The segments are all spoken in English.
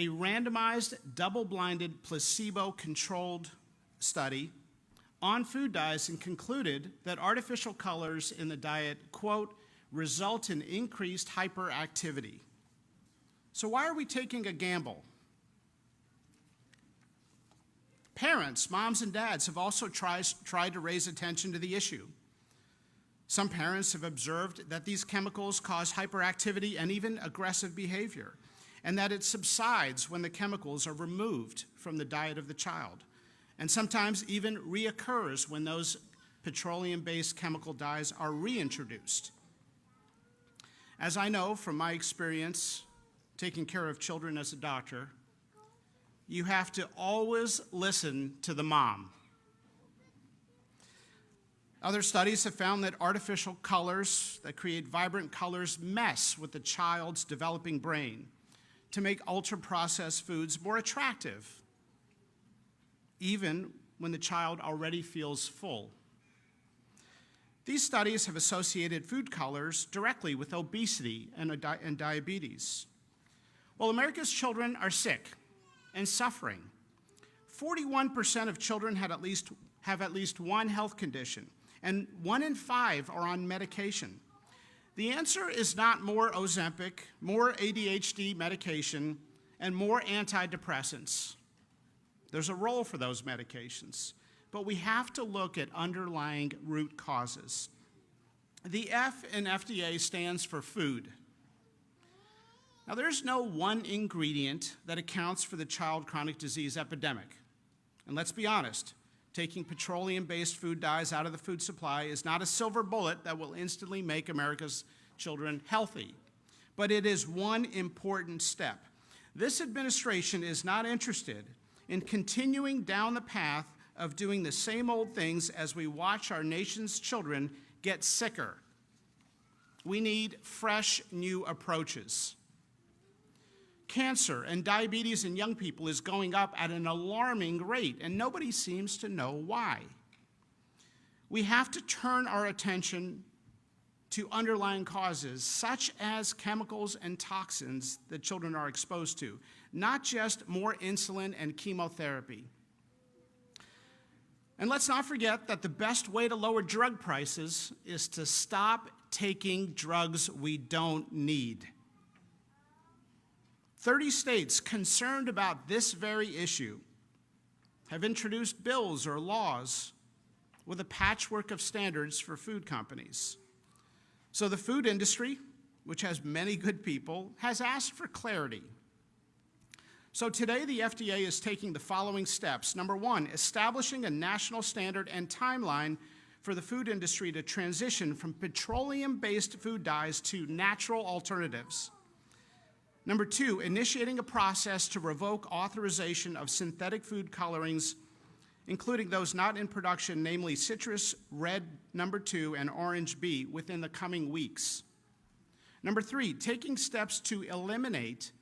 a randomized, double-blinded, placebo-controlled study on food dyes and concluded that artificial colors in the diet, quote, result in increased hyperactivity. So why are we taking a gamble? Parents, moms and dads, have also tried to raise attention to the issue. Some parents have observed that these chemicals cause hyperactivity and even aggressive behavior, and that it subsides when the chemicals are removed from the diet of the child, and sometimes even reoccurs when those petroleum-based chemical dyes are reintroduced. As I know from my experience taking care of children as a doctor, you have to always listen to the mom. Other studies have found that artificial colors that create vibrant colors mess with the child's developing brain to make ultra-processed foods more attractive, even when the child already feels full. These studies have associated food colors directly with obesity and diabetes. Well, America's children are sick and suffering. 41% of children have at least one health condition, and 1 in 5 are on medication. The answer is not more Ozempic, more ADHD medication, and more antidepressants. There's a role for those medications, but we have to look at underlying root causes. The F in FDA stands for food. Now, there's no one ingredient that accounts for the child chronic disease epidemic. And let's be honest, taking petroleum-based food dyes out of the food supply is not a silver bullet that will instantly make America's children healthy. But it is one important step. This administration is not interested in continuing down the path of doing the same old things as we watch our nation's children get sicker. We need fresh, new approaches. Cancer and diabetes in young people is going up at an alarming rate, and nobody seems to know why. We have to turn our attention to underlying causes, such as chemicals and toxins that children are exposed to, not just more insulin and chemotherapy. And let's not forget that the best way to lower drug prices is to stop taking drugs we don't need. 30 states concerned about this very issue have introduced bills or laws with a patchwork of standards for food companies. So the food industry, which has many good people, has asked for clarity. So today the FDA is taking the following steps. Number one, establishing a national standard and timeline for the food industry to transition from petroleum-based food dyes to natural alternatives. Number two, initiating a process to revoke authorization of synthetic food colorings, including those not in production, namely citrus red number 2 and orange B, within the coming weeks. Number three, taking steps to eliminate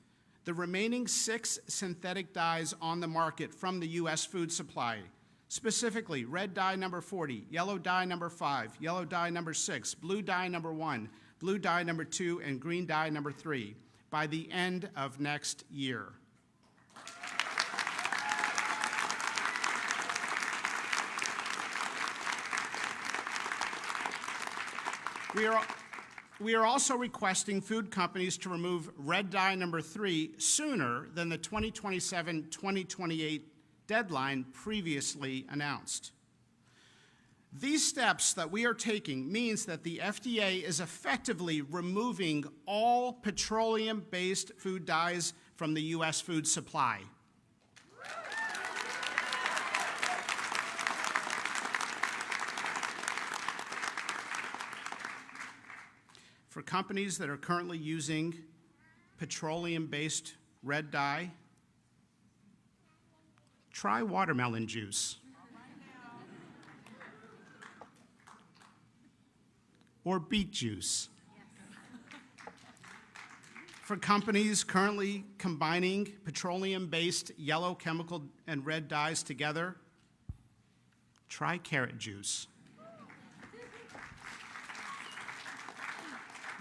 the remaining 6 synthetic dyes on the market from the U.S. food supply, specifically red dye number 40, yellow dye number 5, yellow dye number 6, blue dye number 1, blue dye number 2, and green dye number 3. By the end of next year. We are also requesting food companies to remove red dye number 3 sooner than the 2027-2028 deadline previously announced. These steps that we are taking means that the FDA is effectively removing all petroleum-based food dyes from the U.S. food supply. For companies that are currently using petroleum-based red dye, try watermelon juice. Or beet juice. For companies currently combining petroleum-based yellow chemical and red dyes together, try carrot juice.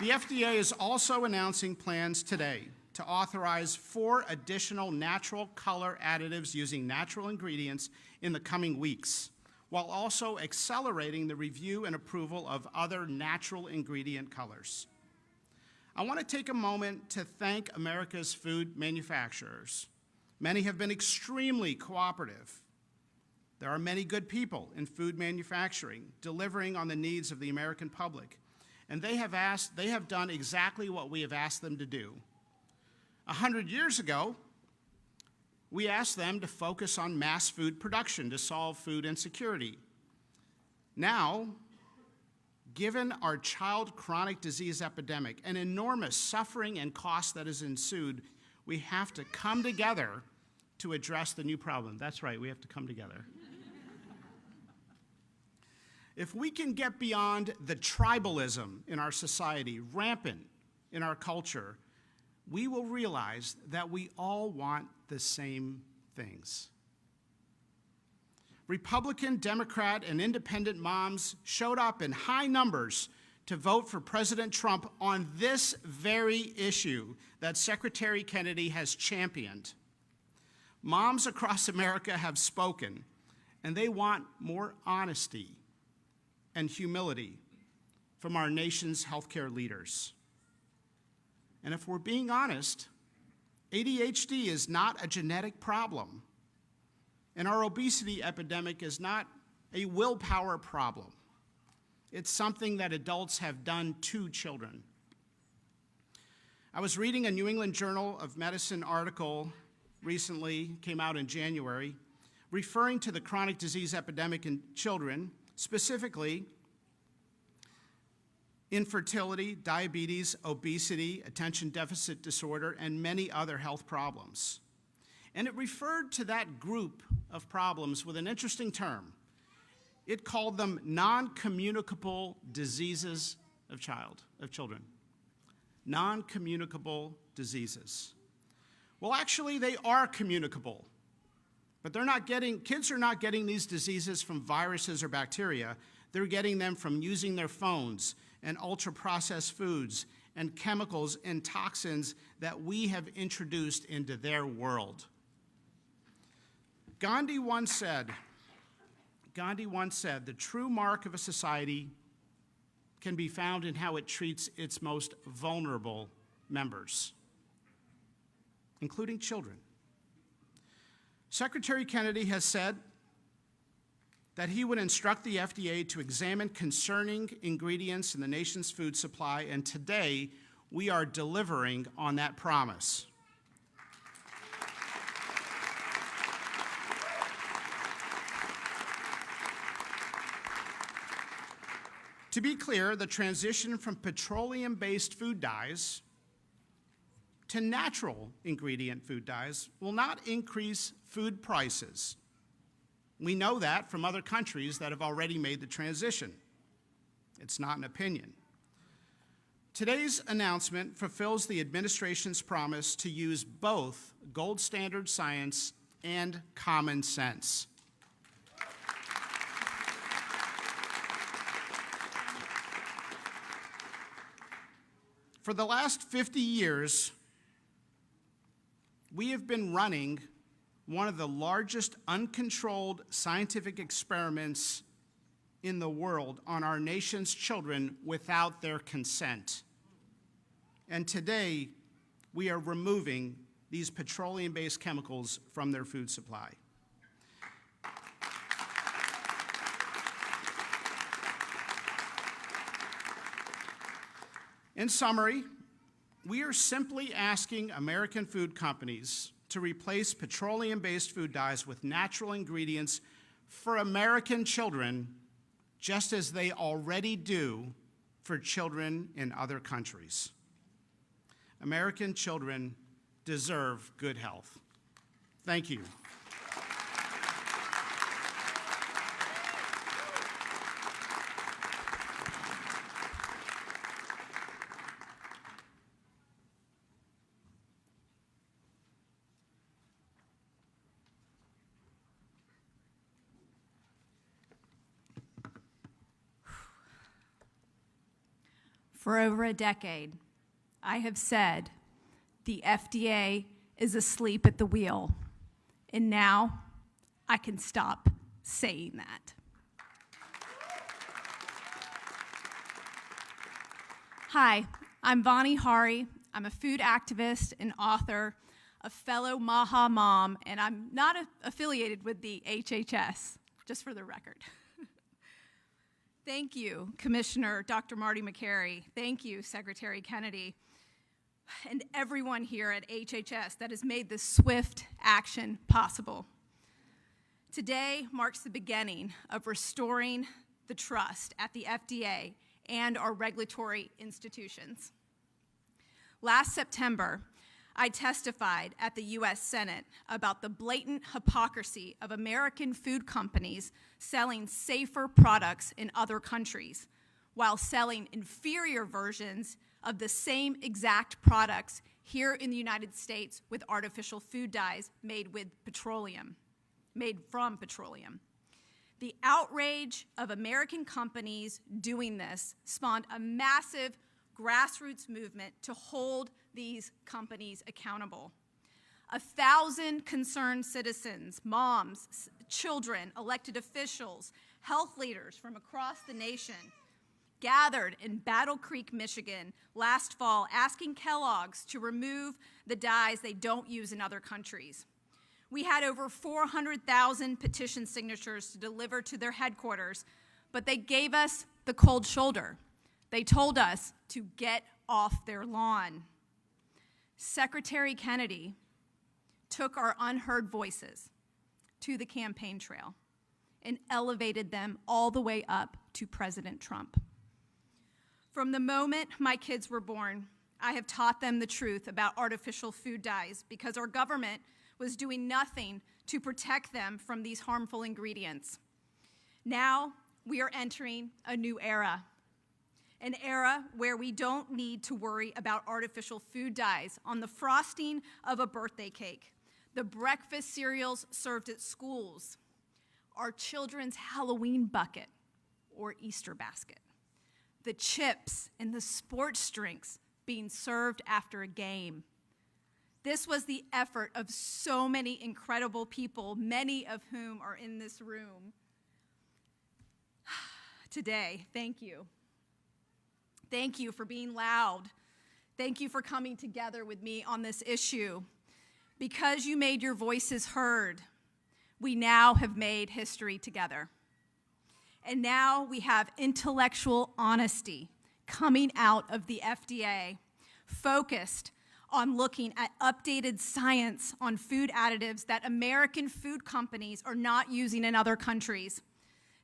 The FDA is also announcing plans today to authorize 4 additional natural color additives using natural ingredients in the coming weeks, while also accelerating the review and approval of other natural ingredient colors. I want to take a moment to thank America's food manufacturers. Many have been extremely cooperative. There are many good people in food manufacturing delivering on the needs of the American public, and they have done exactly what we have asked them to do. 100 years ago, we asked them to focus on mass food production to solve food insecurity. Now, given our child chronic disease epidemic and enormous suffering and cost that has ensued, we have to come together to address the new problem. That's right, we have to come together. If we can get beyond the tribalism in our society, rampant in our culture, we will realize that we all want the same things. Republican, Democrat, and independent moms showed up in high numbers to vote for President Trump on this very issue that Secretary Kennedy has championed. Moms across America have spoken, and they want more honesty and humility from our nation's healthcare leaders. And if we're being honest, ADHD is not a genetic problem, and our obesity epidemic is not a willpower problem. It's something that adults have done to children. I was reading a New England Journal of Medicine article recently, came out in January, referring to the chronic disease epidemic in children, specifically infertility, diabetes, obesity, attention deficit disorder, and many other health problems. And it referred to that group of problems with an interesting term. It called them non-communicable diseases of children. Non-communicable diseases. Well, actually, they are communicable, but kids are not getting these diseases from viruses or bacteria. They're getting them from using their phones and ultra-processed foods and chemicals and toxins that we have introduced into their world. Gandhi once said, the true mark of a society can be found in how it treats its most vulnerable members, including children. Secretary Kennedy has said that he would instruct the FDA to examine concerning ingredients in the nation's food supply, and today we are delivering on that promise. To be clear, the transition from petroleum-based food dyes to natural ingredient food dyes will not increase food prices. We know that from other countries that have already made the transition. It's not an opinion. Today's announcement fulfills the administration's promise to use both gold standard science and common sense. For the last 50 years, we have been running one of the largest uncontrolled scientific experiments in the world on our nation's children without their consent. And today, we are removing these petroleum-based chemicals from their food supply. In summary, we are simply asking American food companies to replace petroleum-based food dyes with natural ingredients for American children, just as they already do for children in other countries. American children deserve good health. Thank you. For over a decade, I have said the FDA is asleep at the wheel. And now I can stop saying that. Hi, I'm Vani Hari. I'm a food activist and author, a fellow Maha mom, and I'm not affiliated with the HHS, just for the record. Thank you, Commissioner Dr. Marty Makary. Thank you, Secretary Kennedy, and everyone here at HHS that has made this swift action possible. Today marks the beginning of restoring the trust at the FDA and our regulatory institutions. Last September, I testified at the US Senate about the blatant hypocrisy of American food companies selling safer products in other countries while selling inferior versions of the same exact products here in the United States with artificial food dyes made from petroleum. The outrage of American companies doing this spawned a massive grassroots movement to hold these companies accountable. 1,000 concerned citizens, moms, children, elected officials, health leaders from across the nation gathered in Battle Creek, Michigan last fall asking Kellogg's to remove the dyes they don't use in other countries. We had over 400,000 petition signatures to deliver to their headquarters, but they gave us the cold shoulder. They told us to get off their lawn. Secretary Kennedy took our unheard voices to the campaign trail and elevated them all the way up to President Trump. From the moment my kids were born, I have taught them the truth about artificial food dyes because our government was doing nothing to protect them from these harmful ingredients. Now we are entering a new era, an era where we don't need to worry about artificial food dyes on the frosting of a birthday cake, the breakfast cereals served at schools, our children's Halloween bucket or Easter basket, the chips and the sports drinks being served after a game. This was the effort of so many incredible people, many of whom are in this room today. Thank you. Thank you for being loud. Thank you for coming together with me on this issue. Because you made your voices heard, we now have made history together. And now we have intellectual honesty coming out of the FDA, focused on looking at updated science on food additives that American food companies are not using in other countries.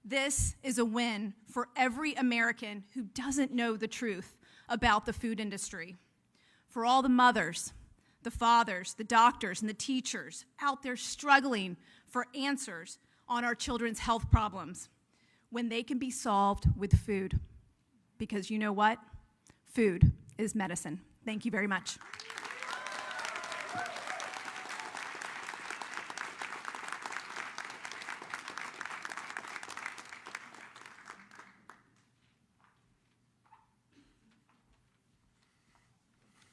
This is a win for every American who doesn't know the truth about the food industry. For all the mothers, the fathers, the doctors, and the teachers out there struggling for answers on our children's health problems when they can be solved with food. Because you know what? Food is medicine. Thank you very much.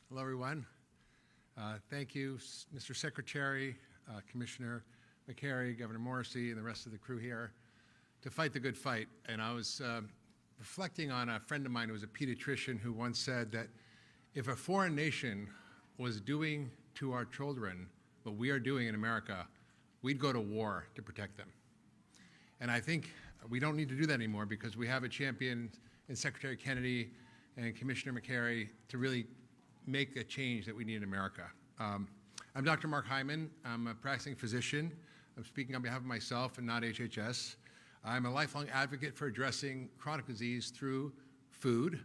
Hello, everyone. Thank you, Mr. Secretary, Commissioner Makary, Governor Morrissey, and the rest of the crew here to fight the good fight. And I was reflecting on a friend of mine who was a pediatrician who once said that if a foreign nation was doing to our children what we are doing in America, we'd go to war to protect them. And I think we don't need to do that anymore because we have a champion in Secretary Kennedy and Commissioner Makary to really make a change that we need in America. I'm Dr. Mark Hyman. I'm a practicing physician. I'm speaking on behalf of myself and not HHS. I'm a lifelong advocate for addressing chronic disease through food.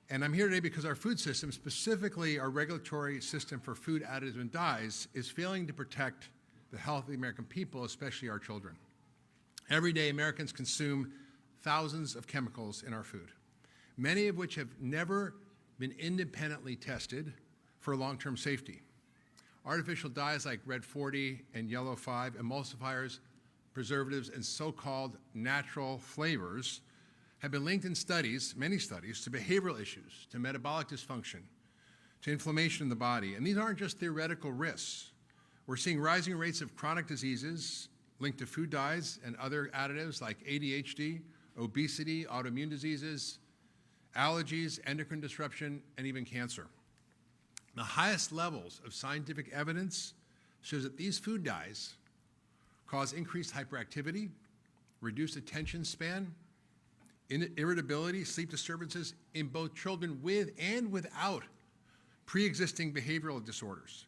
And I'm here today because our food system, specifically our regulatory system for food additives and dyes, is failing to protect the health of the American people, especially our children. Every day, Americans consume thousands of chemicals in our food, many of which have never been independently tested for long-term safety. Artificial dyes like red 40 and yellow 5, emulsifiers, preservatives, and so-called natural flavors have been linked in studies, many studies, to behavioral issues, to metabolic dysfunction, to inflammation in the body. And these aren't just theoretical risks. We're seeing rising rates of chronic diseases linked to food dyes and other additives like ADHD, obesity, autoimmune diseases, allergies, endocrine disruption, and even cancer. The highest levels of scientific evidence shows that these food dyes cause increased hyperactivity, reduced attention span, irritability, sleep disturbances in both children with and without pre-existing behavioral disorders.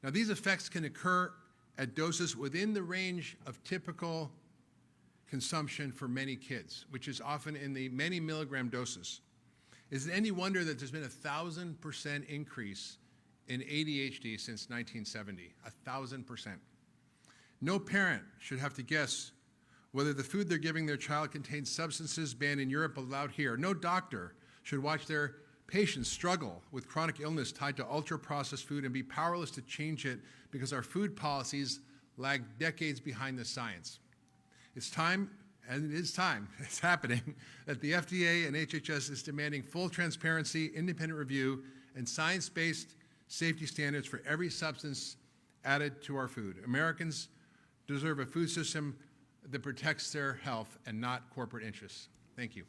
Now, these effects can occur at doses within the range of typical consumption for many kids, which is often in the many milligram doses. Is it any wonder that there's been a 1,000% increase in ADHD since 1970? 1,000%. No parent should have to guess whether the food they're giving their child contains substances banned in Europe but allowed here. No doctor should watch their patients struggle with chronic illness tied to ultra-processed food and be powerless to change it because our food policies lag decades behind the science. It's time, and it is time, it's happening, that the FDA and HHS is demanding full transparency, independent review, and science-based safety standards for every substance added to our food. Americans deserve a food system that protects their health and not corporate interests. Thank you.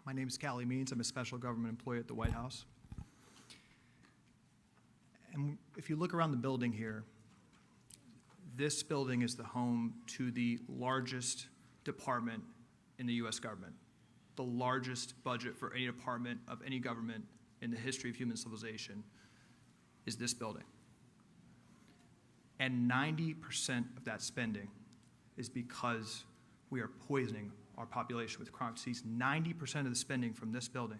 My name is Callie Means. I'm a special government employee at the White House. And if you look around the building here, this building is the home to the largest department in the U.S. government, the largest budget for any department of any government in the history of human civilization is this building. And 90% of that spending is because we are poisoning our population with chronic disease. 90% of the spending from this building,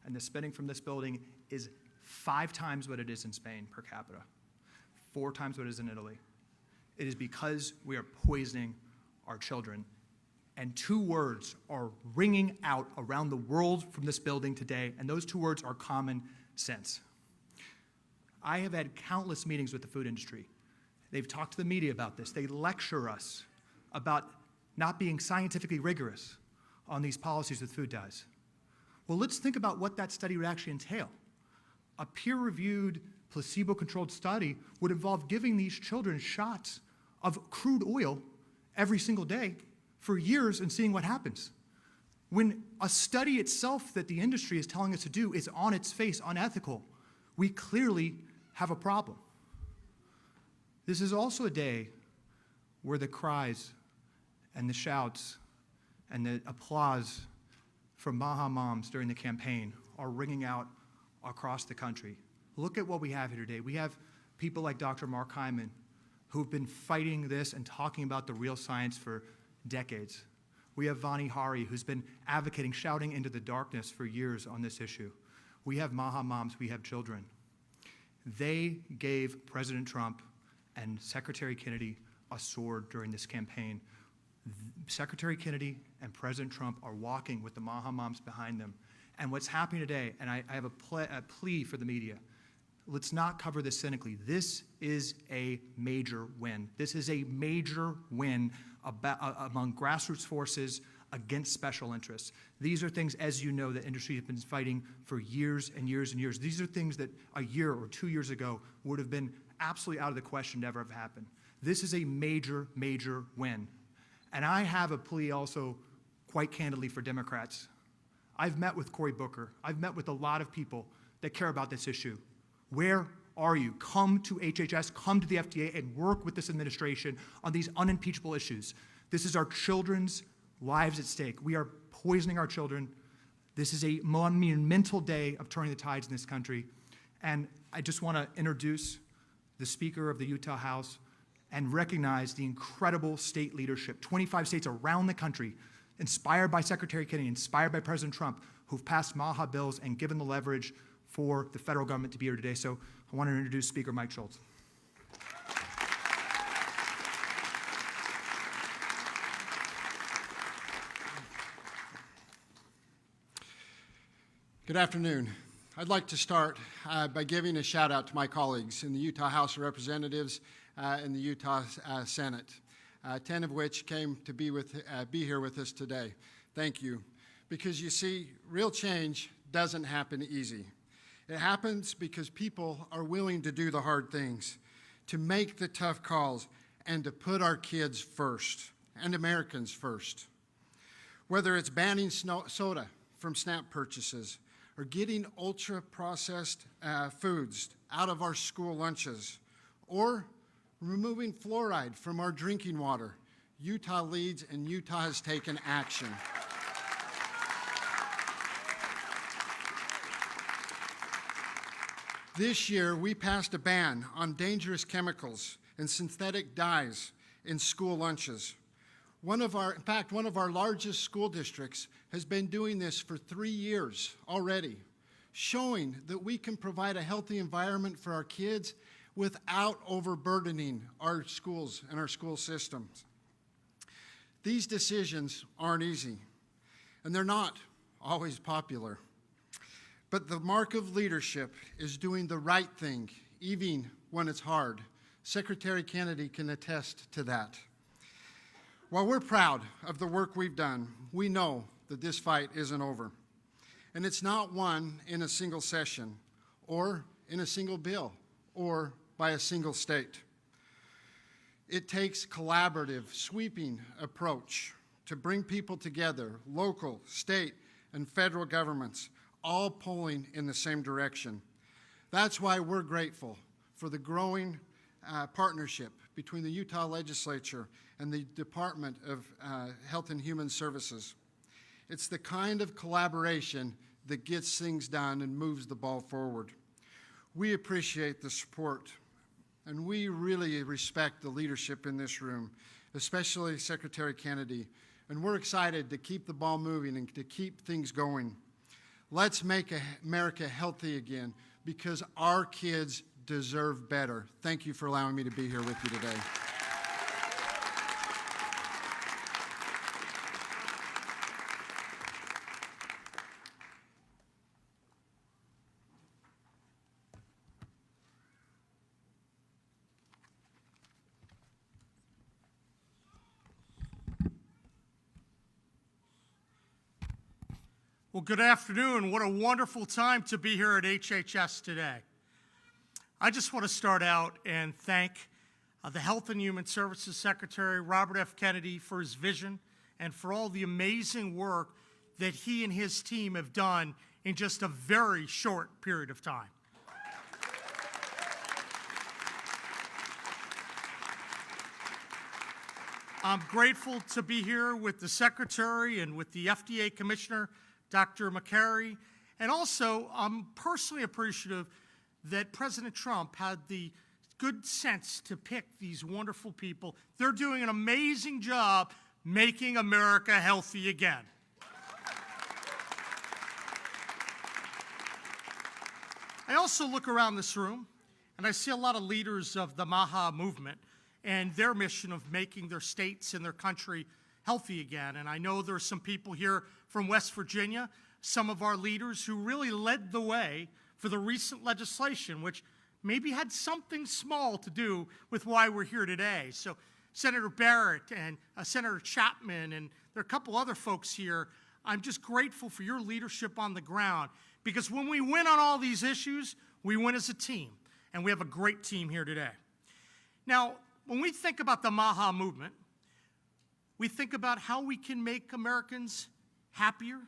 and the spending from this building is 5 times what it is in Spain per capita, 4 times what it is in Italy. It is because we are poisoning our children. And 2 words are ringing out around the world from this building today, and those 2 words are common sense. I have had countless meetings with the food industry. They've talked to the media about this. They lecture us about not being scientifically rigorous on these policies with food dyes. Well, let's think about what that study would actually entail. A peer-reviewed, placebo-controlled study would involve giving these children shots of crude oil every single day for years and seeing what happens. When a study itself that the industry is telling us to do is on its face unethical, we clearly have a problem. This is also a day where the cries and the shouts and the applause from Maha moms during the campaign are ringing out across the country. Look at what we have here today. We have people like Dr. Mark Hyman who've been fighting this and talking about the real science for decades. We have Vani Hari, who's been advocating, shouting into the darkness for years on this issue. We have Maha moms, we have children. They gave President Trump and Secretary Kennedy a sword during this campaign. Secretary Kennedy and President Trump are walking with the Maha moms behind them. And what's happening today, and I have a plea for the media, let's not cover this cynically. This is a major win. This is a major win among grassroots forces against special interests. These are things, as you know, that industry has been fighting for years and years and years. These are things that a year or 2 years ago would have been absolutely out of the question to ever have happened. This is a major, major win. And I have a plea also, quite candidly, for Democrats. I've met with Cory Booker. I've met with a lot of people that care about this issue. Where are you? Come to HHS, come to the FDA, and work with this administration on these unimpeachable issues. This is our children's lives at stake. We are poisoning our children. This is a monumental day of turning the tides in this country. And I just want to introduce the Speaker of the Utah House and recognize the incredible state leadership. 25 states around the country, inspired by Secretary Kennedy, inspired by President Trump, who've passed Maha bills and given the leverage for the federal government to be here today. So I want to introduce Speaker Mike Schultz. Good afternoon. I'd like to start by giving a shout out to my colleagues in the Utah House of Representatives in the Utah Senate, 10 of which came to be here with us today. Thank you. Because you see, real change doesn't happen easy. It happens because people are willing to do the hard things, to make the tough calls, and to put our kids first, and Americans first. Whether it's banning soda from SNAP purchases, or getting ultra-processed foods out of our school lunches, or removing fluoride from our drinking water, Utah leads and Utah has taken action. This year, we passed a ban on dangerous chemicals and synthetic dyes in school lunches. In fact, one of our largest school districts has been doing this for 3 years already, showing that we can provide a healthy environment for our kids without overburdening our schools and our school systems. These decisions aren't easy, and they're not always popular. But the mark of leadership is doing the right thing, even when it's hard. Secretary Kennedy can attest to that. While we're proud of the work we've done, we know that this fight isn't over. And it's not won in a single session, or in a single bill, or by a single state. It takes collaborative, sweeping approach to bring people together, local, state, and federal governments, all pulling in the same direction. That's why we're grateful for the growing partnership between the Utah Legislature and the Department of Health and Human Services. It's the kind of collaboration that gets things done and moves the ball forward. We appreciate the support, and we really respect the leadership in this room, especially Secretary Kennedy, and we're excited to keep the ball moving and to keep things going. Let's make America healthy again, because our kids deserve better. Thank you for allowing me to be here with you today. Well, good afternoon. What a wonderful time to be here at HHS today. I just want to start out and thank the Health and Human Services Secretary, Robert F. Kennedy, for his vision and for all the amazing work that he and his team have done in just a very short period of time. I'm grateful to be here with the Secretary and with the FDA Commissioner, Dr. Makary, and also I'm personally appreciative that President Trump had the good sense to pick these wonderful people. They're doing an amazing job making America healthy again. I also look around this room and I see a lot of leaders of the MAHA movement and their mission of making their states and their country healthy again. And I know there are some people here from West Virginia, some of our leaders who really led the way for the recent legislation, which maybe had something small to do with why we're here today. So Senator Barrett and Senator Chapman, and there are a couple other folks here. I'm just grateful for your leadership on the ground, because when we win on all these issues, we win as a team, and we have a great team here today. Now, when we think about the MAHA movement, we think about how we can make Americans happier,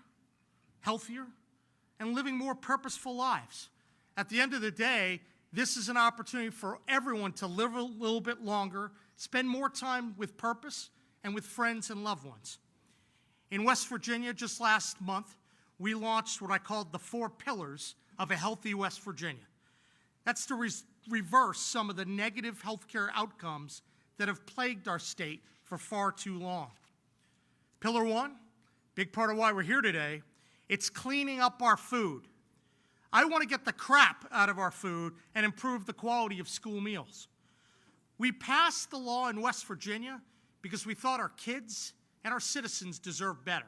healthier, and living more purposeful lives. At the end of the day, this is an opportunity for everyone to live a little bit longer, spend more time with purpose and with friends and loved ones. In West Virginia, just last month, we launched what I called the 4 pillars of a healthy West Virginia. That's to reverse some of the negative healthcare outcomes that have plagued our state for far too long. Pillar 1, big part of why we're here today, it's cleaning up our food. I want to get the crap out of our food and improve the quality of school meals. We passed the law in West Virginia because we thought our kids and our citizens deserve better.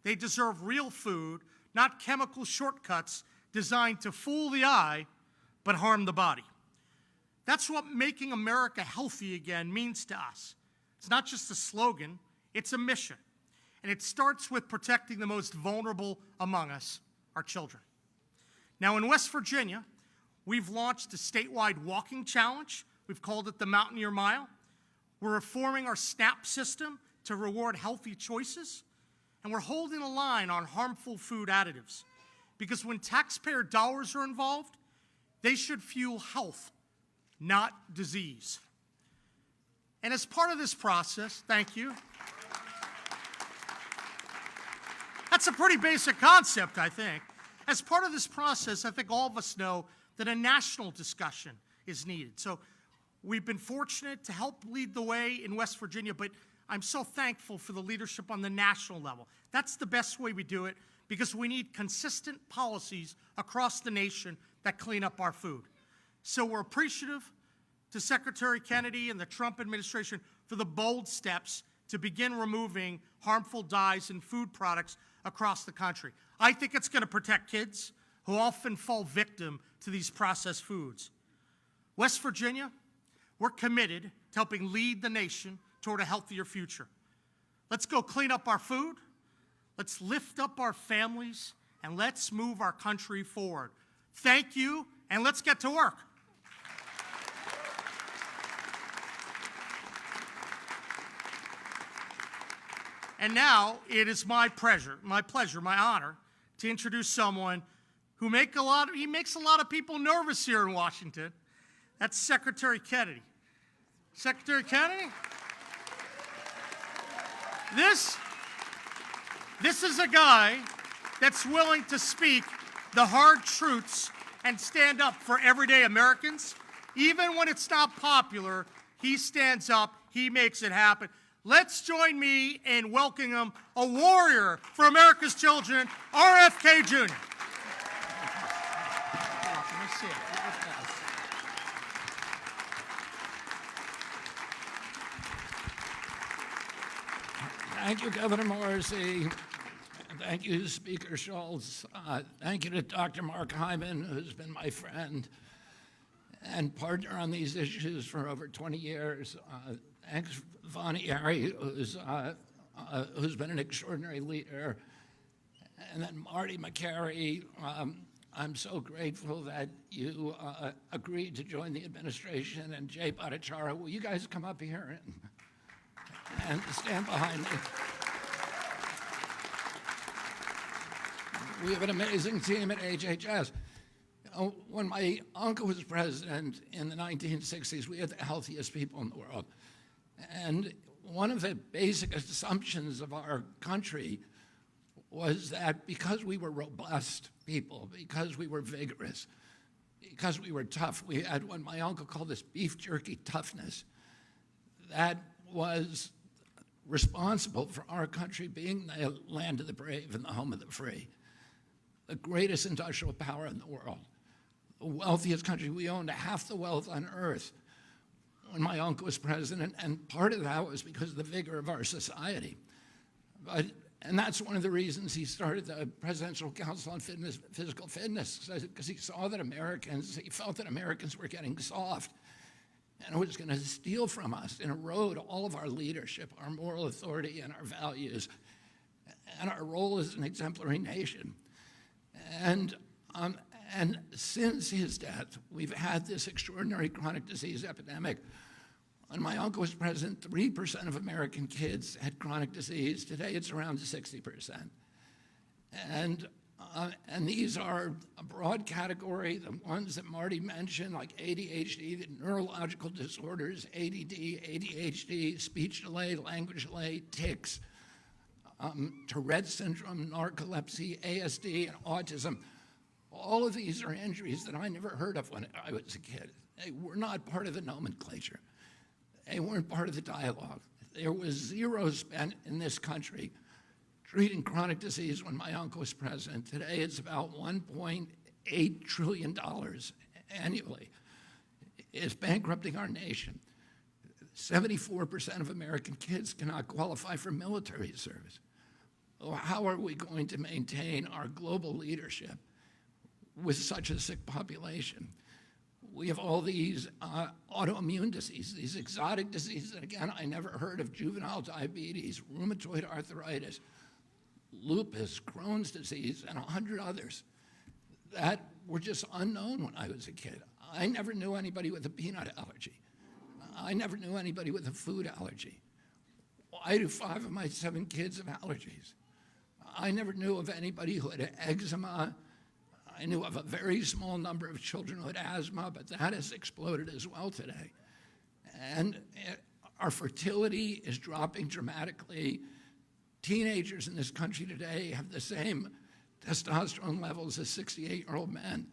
They deserve real food, not chemical shortcuts designed to fool the eye but harm the body. That's what making America healthy again means to us. It's not just a slogan, it's a mission. And it starts with protecting the most vulnerable among us, our children. Now, in West Virginia, we've launched a statewide walking challenge. We've called it the Mountaineer Mile. We're reforming our SNAP system to reward healthy choices. And we're holding a line on harmful food additives. Because when taxpayer dollars are involved, they should fuel health, not disease. And as part of this process, thank you. That's a pretty basic concept, I think. As part of this process, I think all of us know that a national discussion is needed. So we've been fortunate to help lead the way in West Virginia, but I'm so thankful for the leadership on the national level. That's the best way we do it, because we need consistent policies across the nation that clean up our food. So we're appreciative to Secretary Kennedy and the Trump administration for the bold steps to begin removing harmful dyes in food products across the country. I think it's going to protect kids who often fall victim to these processed foods. West Virginia, we're committed to helping lead the nation toward a healthier future. Let's go clean up our food, let's lift up our families, and let's move our country forward. Thank you, and let's get to work. And now it is my pleasure, my honor, to introduce someone who makes a lot of people nervous here in Washington. That's Secretary Kennedy. Secretary Kennedy? This is a guy that's willing to speak the hard truths and stand up for everyday Americans. Even when it's not popular, he stands up, he makes it happen. Let's join me in welcoming him, a warrior for America's children, RFK Jr. Thank you, Governor Morrissey. Thank you, Speaker Schultz. Thank you to Dr. Mark Hyman, who's been my friend and partner on these issues for over 20 years. Thanks, Vonnie Harry, who's been an extraordinary leader. And then Marty Makary, I'm so grateful that you agreed to join the administration. And Jay Bhattacharya, will you guys come up here and stand behind me? We have an amazing team at HHS. When my uncle was president in the 1960s, we had the healthiest people in the world. And one of the basic assumptions of our country was that because we were robust people, because we were vigorous, because we were tough, we had what my uncle called this beef jerky toughness that was responsible for our country being the land of the brave and the home of the free, the greatest industrial power in the world, the wealthiest country. We owned half the wealth on earth when my uncle was president, and part of that was because of the vigor of our society. And that's one of the reasons he started the Presidential Council on Physical Fitness, because he felt that Americans were getting soft, and it was going to steal from us and erode all of our leadership, our moral authority, and our values, and our role as an exemplary nation. And since his death, we've had this extraordinary chronic disease epidemic. When my uncle was president, 3% of American kids had chronic disease. Today, it's around 60%. And these are a broad category, the ones that Marty mentioned, like ADHD, the neurological disorders, ADD, ADHD, speech delay, language delay, tics, Tourette syndrome, narcolepsy, ASD, and autism. All of these are injuries that I never heard of when I was a kid. They were not part of the nomenclature. They weren't part of the dialogue. There was zero spent in this country treating chronic disease when my uncle was president. Today, it's about $1.8 trillion annually. It's bankrupting our nation. 74% of American kids cannot qualify for military service. How are we going to maintain our global leadership with such a sick population? We have all these autoimmune diseases, these exotic diseases. And again, I never heard of juvenile diabetes, rheumatoid arthritis, lupus, Crohn's disease, and 100 others that were just unknown when I was a kid. I never knew anybody with a peanut allergy. I never knew anybody with a food allergy. Why do 5 of my 7 kids have allergies? I never knew of anybody who had eczema. I knew of a very small number of children who had asthma, but that has exploded as well today. And our fertility is dropping dramatically. Teenagers in this country today have the same testosterone levels as 68-year-old men.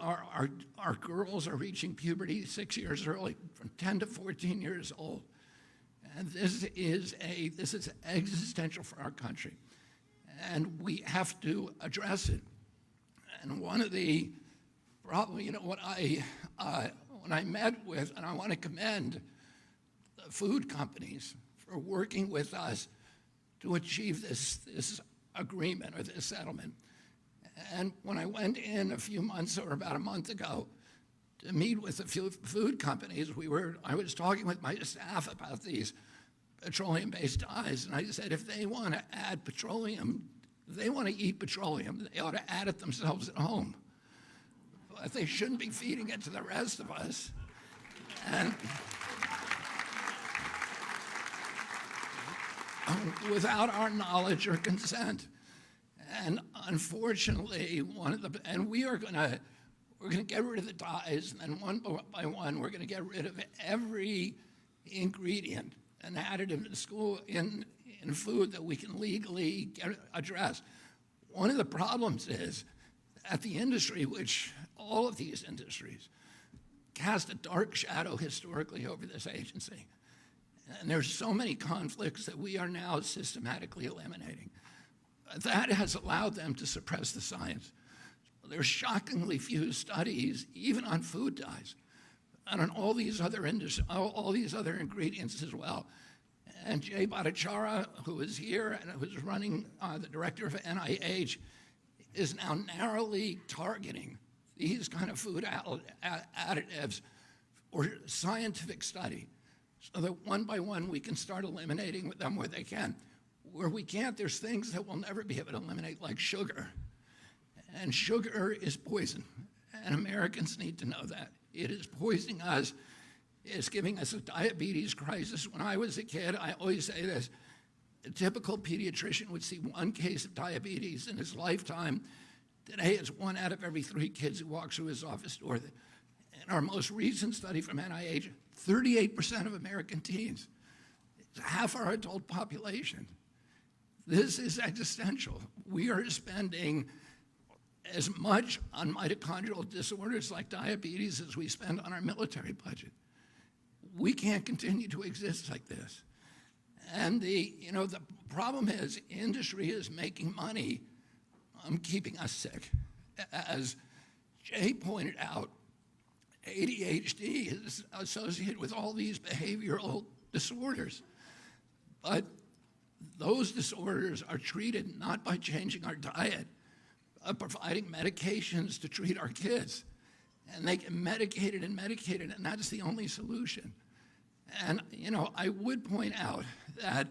Our girls are reaching puberty 6 years early, from 10 to 14 years old. And this is existential for our country. And we have to address it. And one of the, probably, when I met with, and I want to commend the food companies for working with us to achieve this agreement or this settlement. And when I went in a few months or about a month ago to meet with a few food companies, I was talking with my staff about these petroleum-based dyes, and I said, if they want to add petroleum, if they want to eat petroleum, they ought to add it themselves at home. But they shouldn't be feeding it to the rest of us. And without our knowledge or consent. And unfortunately, we're going to get rid of the dyes, and then one by one, we're going to get rid of every ingredient and additive in food that we can legally address. One of the problems is that the industry, which all of these industries, cast a dark shadow historically over this agency. And there's so many conflicts that we are now systematically eliminating. That has allowed them to suppress the science. There's shockingly few studies, even on food dyes, and on all these other ingredients as well. And Jay Bhattacharya, who is here and who's running the director of NIH, is now narrowly targeting these kind of food additives for scientific study, so that one by one we can start eliminating them where they can. Where we can't, there's things that we'll never be able to eliminate, like sugar. And sugar is poison, and Americans need to know that. It is poisoning us. It's giving us a diabetes crisis. When I was a kid, I always say this, a typical pediatrician would see 1 case of diabetes in his lifetime. Today, it's 1 out of every 3 kids who walks through his office door. In our most recent study from NIH, 38% of American teens, it's half our adult population. This is existential. We are spending as much on mitochondrial disorders like diabetes as we spend on our military budget. We can't continue to exist like this. And the problem is industry is making money keeping us sick. As Jay pointed out, ADHD is associated with all these behavioral disorders. But those disorders are treated not by changing our diet, but providing medications to treat our kids. And they get medicated, and that's the only solution. And, I would point out that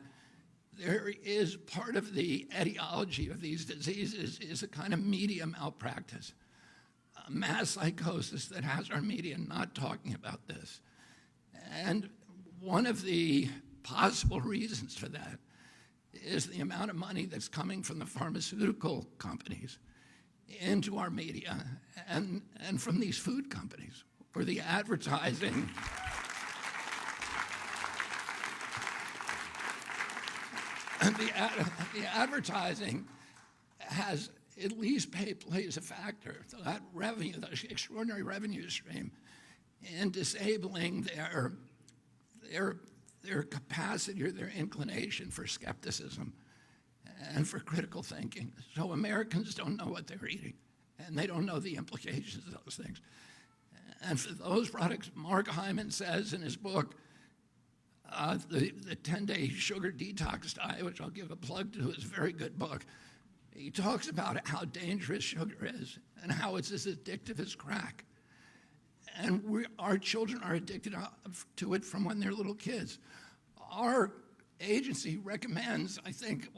there is part of the etiology of these diseases is a kind of media malpractice, a mass psychosis that has our media not talking about this. And one of the possible reasons for that is the amount of money that's coming from the pharmaceutical companies into our media and from these food companies, where the advertising the advertising has at least plays a factor. So that revenue, that extraordinary revenue stream, in disabling their capacity or their inclination for skepticism and for critical thinking. So Americans don't know what they're eating, and they don't know the implications of those things. And for those products, Mark Hyman says in his book, the 10-day sugar detox diet, which I'll give a plug to, is a very good book. He talks about how dangerous sugar is and how it's as addictive as crack. And our children are addicted to it from when they're little kids. Our agency recommends, I think,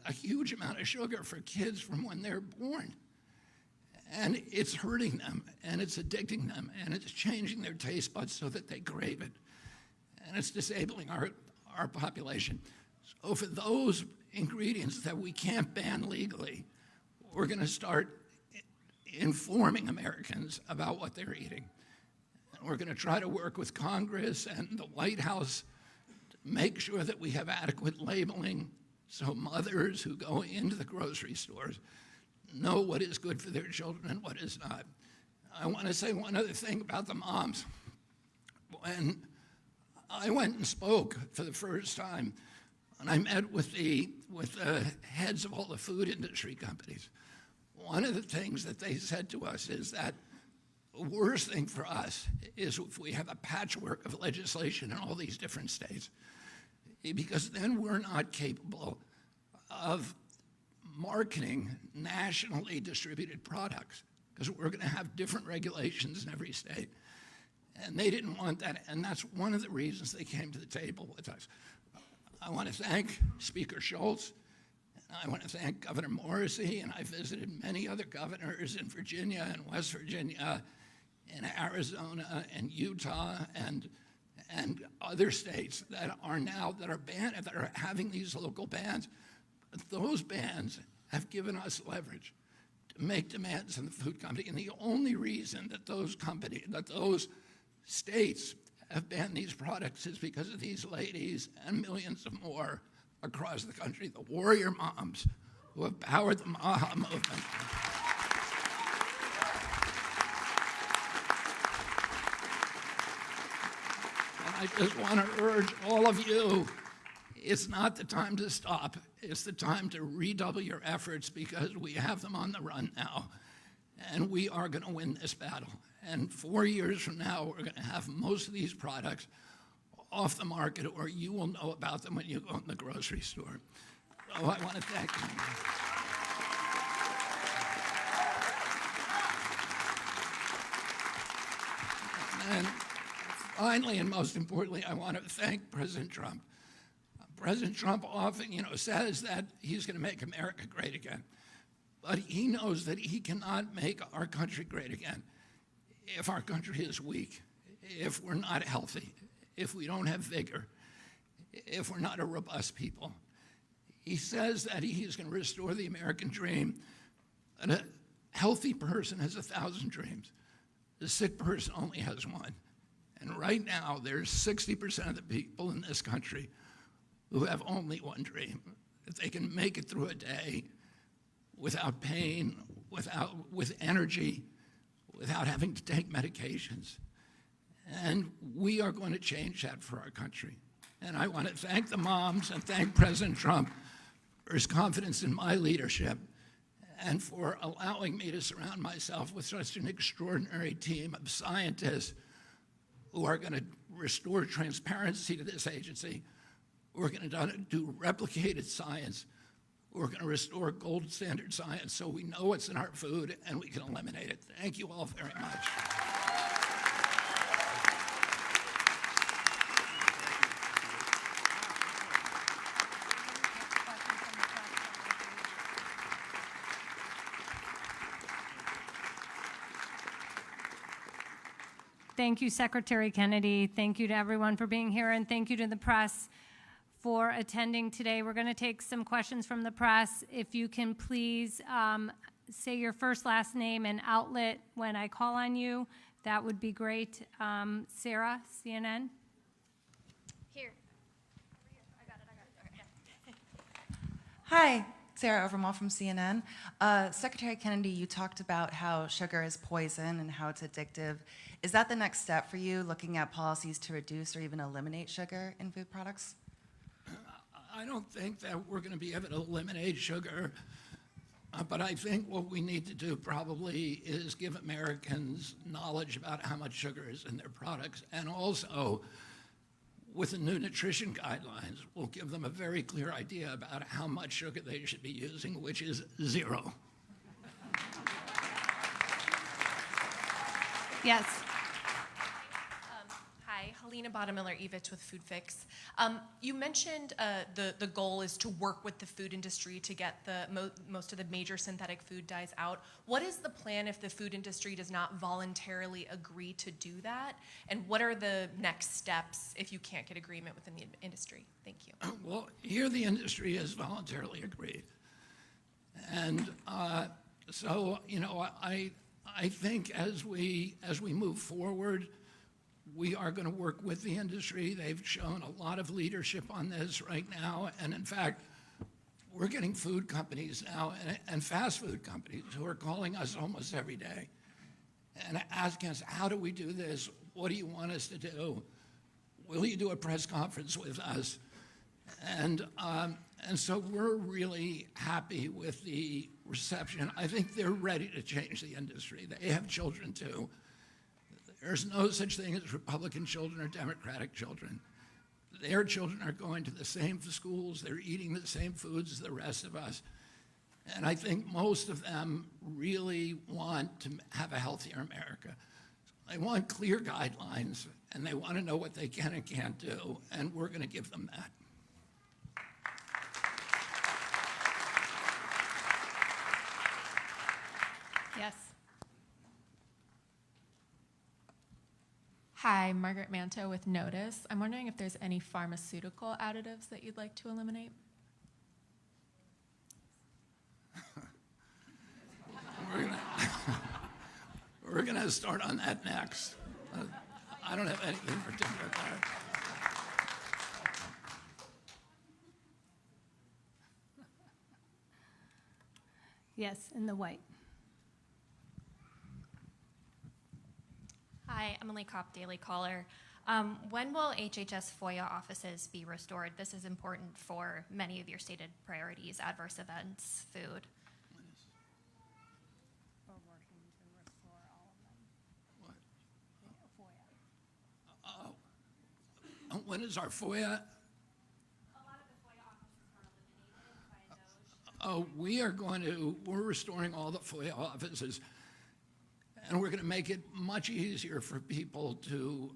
a huge amount of sugar for kids from when they're born. And it's hurting them, and it's addicting them, and it's changing their taste buds so that they crave it. And it's disabling our population. So for those ingredients that we can't ban legally, we're going to start informing Americans about what they're eating. And we're going to try to work with Congress and the White House to make sure that we have adequate labeling so mothers who go into the grocery stores know what is good for their children and what is not. I want to say one other thing about the moms. When I went and spoke for the first time, and I met with the heads of all the food industry companies, one of the things that they said to us is that the worst thing for us is if we have a patchwork of legislation in all these different states, because then we're not capable of marketing nationally distributed products, because we're going to have different regulations in every state. And they didn't want that, and that's one of the reasons they came to the table with us. I want to thank Speaker Schultz, and I want to thank Governor Morrissey, and I visited many other governors in Virginia and West Virginia, in Arizona and Utah and other states that are having these local bans. But those bans have given us leverage to make demands in the food company. And the only reason that those states have banned these products is because of these ladies and millions of more across the country, the warrior moms who have powered the MAHA movement. And I just want to urge all of you, it's not the time to stop. It's the time to redouble your efforts, because we have them on the run now. And we are going to win this battle. And 4 years from now, we're going to have most of these products off the market, or you will know about them when you go in the grocery store. So I want to thank you. And finally, and most importantly, I want to thank President Trump. President Trump often, says that he's going to make America great again. But he knows that he cannot make our country great again if our country is weak, if we're not healthy, if we don't have vigor, if we're not a robust people. He says that he's going to restore the American dream. And a healthy person has 1,000 dreams. The sick person only has one. And right now, there's 60% of the people in this country who have only one dream, that they can make it through a day without pain, with energy, without having to take medications. And we are going to change that for our country. And I want to thank the moms and thank President Trump for his confidence in my leadership and for allowing me to surround myself with such an extraordinary team of scientists who are going to restore transparency to this agency. We're going to do replicated science. We're going to restore gold standard science so we know what's in our food and we can eliminate it. Thank you all very much. Thank you, Secretary Kennedy. Thank you to everyone for being here, and thank you to the press for attending today. We're going to take some questions from the press. If you can please say your first, last name, and outlet when I call on you, that would be great. Sarah, CNN. Here. I got it. Okay. Hi, Sarah Overmall from CNN. Secretary Kennedy, you talked about how sugar is poison and how it's addictive. Is that the next step for you, looking at policies to reduce or even eliminate sugar in food products? I don't think that we're going to be able to eliminate sugar, but I think what we need to do probably is give Americans knowledge about how much sugar is in their products, and also with the new nutrition guidelines, we'll give them a very clear idea about how much sugar they should be using, which is 0. Yes. Helena Bottomiller-Evich with Food Fix. You mentioned the goal is to work with the food industry to get most of the major synthetic food dyes out. What is the plan if the food industry does not voluntarily agree to do that? And what are the next steps if you can't get agreement within the industry? Thank you. Well, here the industry has voluntarily agreed. And so, I think as we move forward, we are going to work with the industry. They've shown a lot of leadership on this right now. And in fact, we're getting food companies now and fast food companies who are calling us almost every day and asking us, how do we do this? What do you want us to do? Will you do a press conference with us? And so we're really happy with the reception. I think they're ready to change the industry. They have children too. There's no such thing as Republican children or Democratic children. Their children are going to the same schools, they're eating the same foods as the rest of us. And I think most of them really want to have a healthier America. They want clear guidelines, and they want to know what they can and can't do, and we're going to give them that. Yes. Hi, Margaret Manto with Notice. I'm wondering if there's any pharmaceutical additives that you'd like to eliminate? We're gonna start on that next. I don't have anything particular there. Yes, in the white. Hi, Emily Kopp, Daily Caller. When will HHS FOIA offices be restored? This is important for many of your stated priorities, adverse events, food. We're working to restore all of them. FOIA. When is our FOIA? A lot of the FOIA offices are eliminated by those. We're restoring all the FOIA offices, and we're going to make it much easier for people to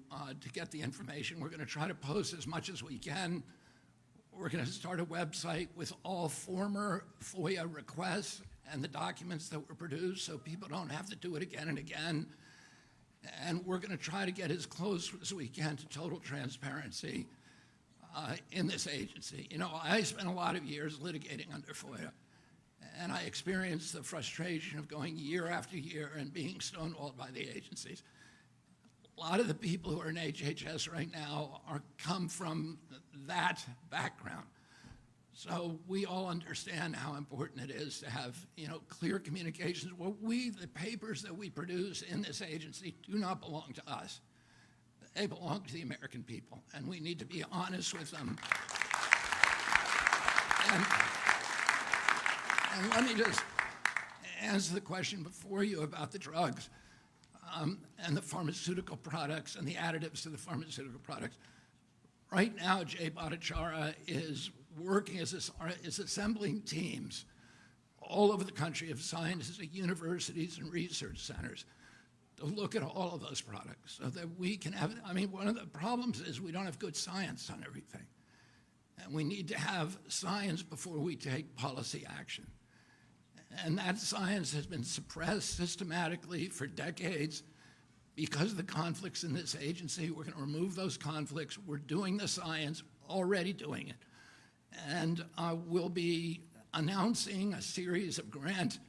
get the information. We're going to try to post as much as we can. We're going to start a website with all former FOIA requests and the documents that were produced so people don't have to do it again and again. And we're going to try to get as close as we can to total transparency in this agency. I spent a lot of years litigating under FOIA, and I experienced the frustration of going year after year and being stonewalled by the agencies. A lot of the people who are in HHS right now come from that background. So we all understand how important it is to have, clear communications. Well, the papers that we produce in this agency do not belong to us. They belong to the American people, and we need to be honest with them. And let me just answer the question before you about the drugs and the pharmaceutical products and the additives to the pharmaceutical products. Right now, Jay Bhattacharya is working is assembling teams all over the country of scientists at universities and research centers to look at all of those products so that we can have, one of the problems is we don't have good science on everything. And we need to have science before we take policy action. And that science has been suppressed systematically for decades because of the conflicts in this agency. We're going to remove those conflicts. We're doing the science, already doing it. And we'll be announcing a series of grant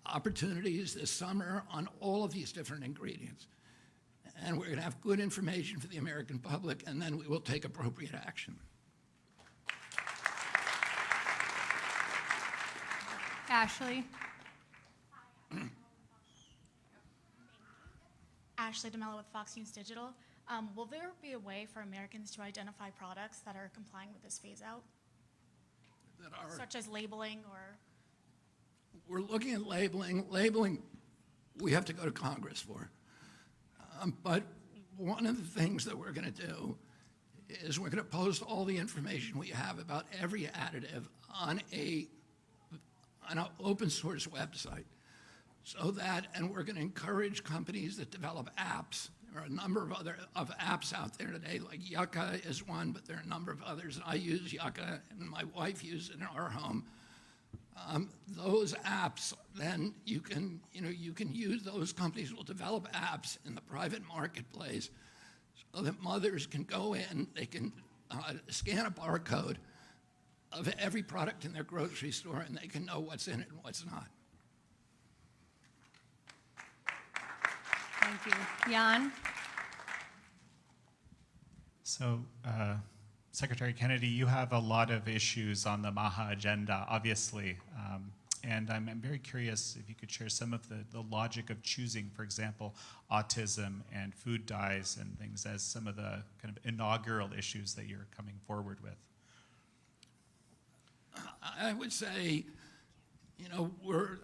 opportunities this summer on all of these different ingredients. And we're going to have good information for the American public, and then we will take appropriate action. Ashley. Ashley DeMello with Fox News Digital. Will there be a way for Americans to identify products that are complying with this phase out? Such as labeling or? We're looking at labeling. Labeling, we have to go to Congress for. But one of the things that we're going to do is we're going to post all the information we have about every additive on an open source website. So that, and we're going to encourage companies that develop apps. There are a number of apps out there today, like Yucca is one, but there are a number of others. I use Yucca, and my wife uses it in our home. Those apps, then you can use, those companies will develop apps in the private marketplace so that mothers can go in, they can scan a barcode of every product in their grocery store, and they can know what's in it and what's not. Thank you. Jan? So, Secretary Kennedy, you have a lot of issues on the MAHA agenda, obviously, and I'm very curious if you could share some of the logic of choosing, for example, autism and food dyes and things as some of the kind of inaugural issues that you're coming forward with. I would say, we're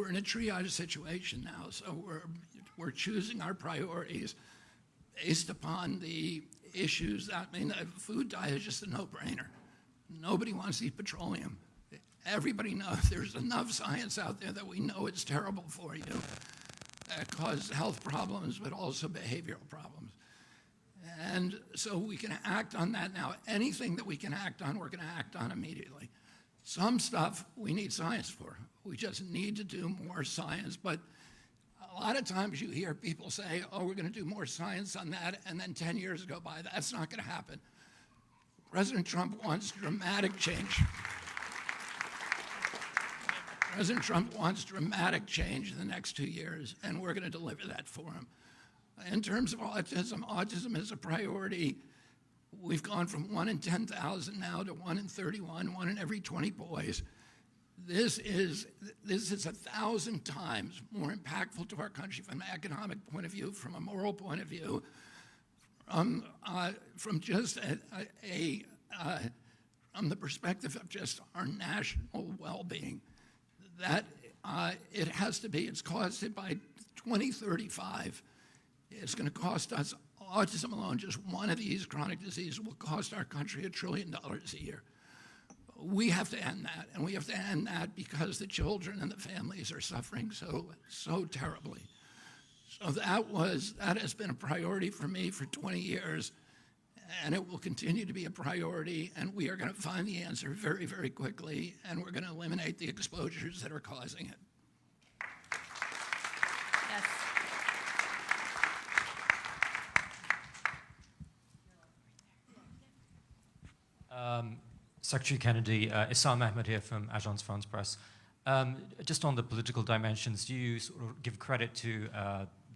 in a triage situation now, so we're choosing our priorities based upon the issues. Food dye is just a no-brainer. Nobody wants to eat petroleum. Everybody knows there's enough science out there that we know it's terrible for you. That causes health problems, but also behavioral problems. And so we can act on that now. Anything that we can act on, we're going to act on immediately. Some stuff we need science for. We just need to do more science. But a lot of times you hear people say, oh, we're going to do more science on that, and then 10 years go by. That's not going to happen. President Trump wants dramatic change. President Trump wants dramatic change in the next 2 years, and we're going to deliver that for him. In terms of autism, autism is a priority. We've gone from 1 in 10,000 now to 1 in 31, 1 in every 20 boys. This is 1,000 times more impactful to our country from an economic point of view, from a moral point of view, from just from the perspective of just our national well-being. That it has to be, it's costed by 2035. It's going to cost us, autism alone, just one of these chronic diseases will cost our country $1 trillion a year. We have to end that, and we have to end that because the children and the families are suffering so terribly. So that has been a priority for me for 20 years, and it will continue to be a priority, and we are going to find the answer very, very quickly, and we're going to eliminate the exposures that are causing it. Yes. Secretary Kennedy, Issam Ahmed here from Agence France Presse. Just on the political dimensions, do you sort of give credit to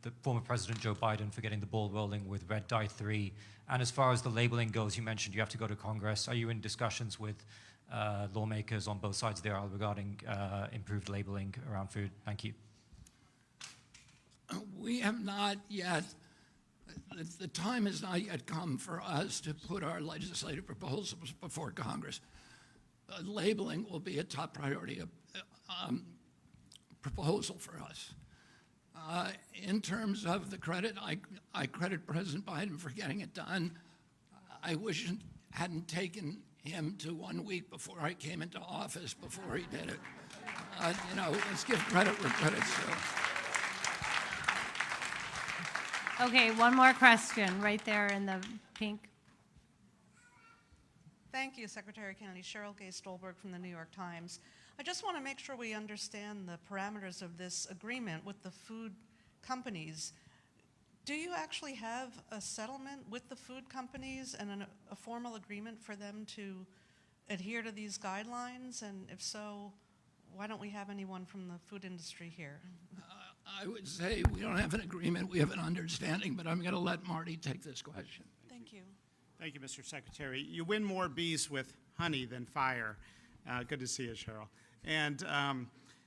the former President Joe Biden for getting the ball rolling with Red Dye 3? And as far as the labeling goes, you mentioned you have to go to Congress. Are you in discussions with lawmakers on both sides of the aisle regarding improved labeling around food? Thank you. We have not yet. The time has not yet come for us to put our legislative proposals before Congress. Labeling will be a top priority proposal for us. In terms of the credit, I credit President Biden for getting it done. I wish it hadn't taken him to 1 week before I came into office before he did it. Let's give credit where credit's due. Okay, one more question right there in the pink. Thank you, Secretary Kennedy. Cheryl Gay Stolberg from the New York Times. I just want to make sure we understand the parameters of this agreement with the food companies. Do you actually have a settlement with the food companies and a formal agreement for them to adhere to these guidelines? And if so, why don't we have anyone from the food industry here? I would say we don't have an agreement, we have an understanding, but I'm going to let Marty take this question. Thank you. Thank you, Mr. Secretary. You win more bees with honey than fire. Good to see you, Cheryl. And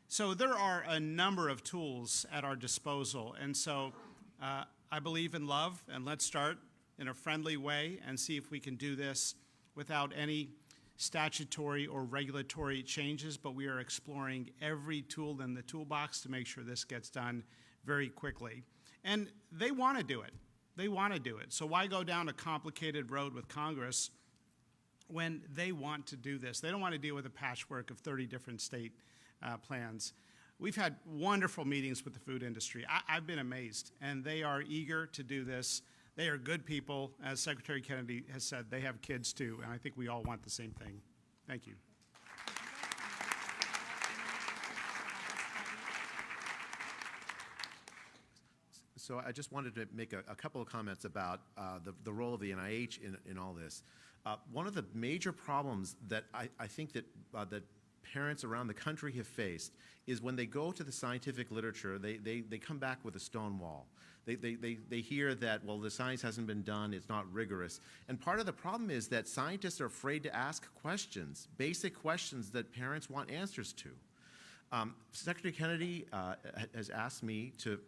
so there are a number of tools at our disposal. And so I believe in love, and let's start in a friendly way and see if we can do this without any statutory or regulatory changes, but we are exploring every tool in the toolbox to make sure this gets done very quickly. And they want to do it. They want to do it. So why go down a complicated road with Congress when they want to do this? They don't want to deal with a patchwork of 30 different state plans. We've had wonderful meetings with the food industry. I've been amazed, and they are eager to do this. They are good people. As Secretary Kennedy has said, they have kids too, and I think we all want the same thing. Thank you. So I just wanted to make a couple of comments about the role of the NIH in all this. One of the major problems that I think that parents around the country have faced is when they go to the scientific literature, they come back with a stone wall. They hear that, well, the science hasn't been done, it's not rigorous. And part of the problem is that scientists are afraid to ask questions, basic questions that parents want answers to. Secretary Kennedy has asked me to,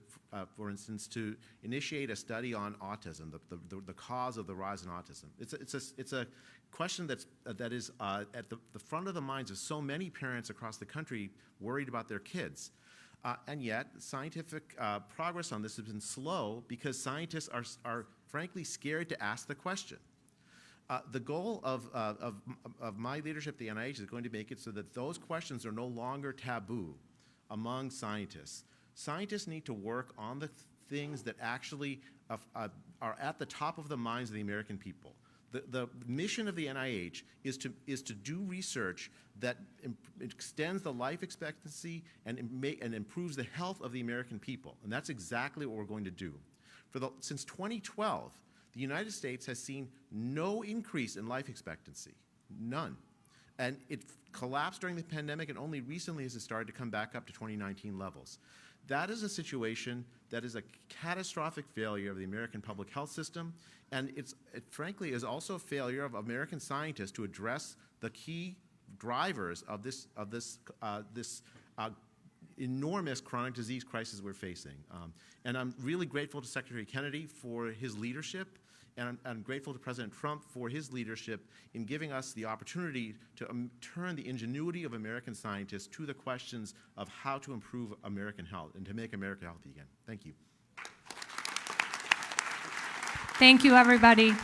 for instance, to initiate a study on autism, the cause of the rise in autism. It's a question that is at the front of the minds of so many parents across the country worried about their kids. And yet, scientific progress on this has been slow because scientists are frankly scared to ask the question. The goal of my leadership at the NIH is going to make it so that those questions are no longer taboo among scientists. Scientists need to work on the things that actually are at the top of the minds of the American people. The mission of the NIH is to do research that extends the life expectancy and improves the health of the American people. And that's exactly what we're going to do. Since 2012, the United States has seen no increase in life expectancy, none. And it collapsed during the pandemic, and only recently has it started to come back up to 2019 levels. That is a situation that is a catastrophic failure of the American public health system, and it frankly is also a failure of American scientists to address the key drivers of this enormous chronic disease crisis we're facing. And I'm really grateful to Secretary Kennedy for his leadership, and I'm grateful to President Trump for his leadership in giving us the opportunity to turn the ingenuity of American scientists to the questions of how to improve American health and to make America healthy again. Thank you. Thank you, everybody.